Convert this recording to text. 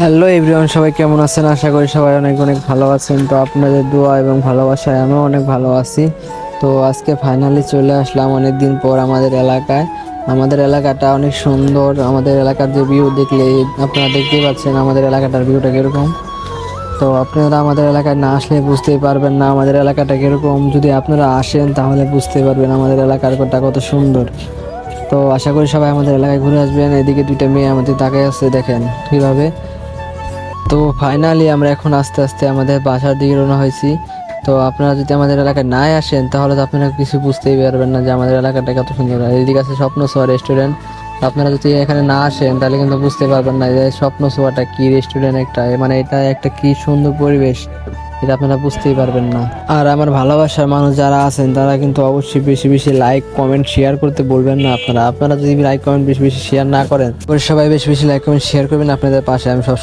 Hello everyone, সবাই কেমন আছেন? আশা করি সবাই অনেক অনেক ভালো আছেন। তো আপনাদের দোয়া এবং ভালোবাসায় আমিও অনেক ভালো আছি। তো আজকে ফাইনালি চলে আসলাম অনেক দিন পর আমাদের এলাকায়। আমাদের এলাকাটা অনেক সুন্দর। আমাদের এলাকার যে ভিউ দেখলে আপনারা দেখতেই পাচ্ছেন আমাদের এলাকাটার ভিউটা কিরকম। তো আপনারা আমাদের এলাকায় না আসলে বুঝতেই পারবেন না আমাদের এলাকাটা কিরকম। যদি আপনারা আসেন তাহলে বুঝতে পারবেন আমাদের এলাকাটা কত সুন্দর। তো আশা করি সবাই আমাদের এলাকায় ঘুরে আসবেন। এদিকে দুইটা মেয়ে আমাদের তাকায় আছে, দেখেন কিভাবে। তো ফাইনালি আমরা এখন আস্তে আস্তে আমাদের বাসার দিকে রওনা হয়েছি। তো আপনারা যদি আমাদের এলাকায় না আসেন তাহলে তো আপনারা কিছু বুঝতেই পারবেন না যে আমাদের এলাকাটা কত সুন্দর। আর এদিকে আছে স্বপ্ন ছোঁয়া রেস্টুরেন্ট। আপনারা যদি এখানে না আসেন তাহলে কিন্তু বুঝতে পারবেন না যে স্বপ্ন ছোঁয়াটা কি রেস্টুরেন্ট, একটা মানে এটা একটা কি সুন্দর পরিবেশ, এটা আপনারা বুঝতেই পারবেন না। আর আমার ভালোবাসার মানুষ যারা আছেন তারা কিন্তু অবশ্যই বেশি বেশি লাইক কমেন্ট শেয়ার করতে বলবেন না। আপনারা যদি লাইক কমেন্ট বেশি বেশি শেয়ার না করেন, সবাই বেশি বেশি লাইক কমেন্ট শেয়ার করবেন। আপনাদের পাশে আমি সবসময়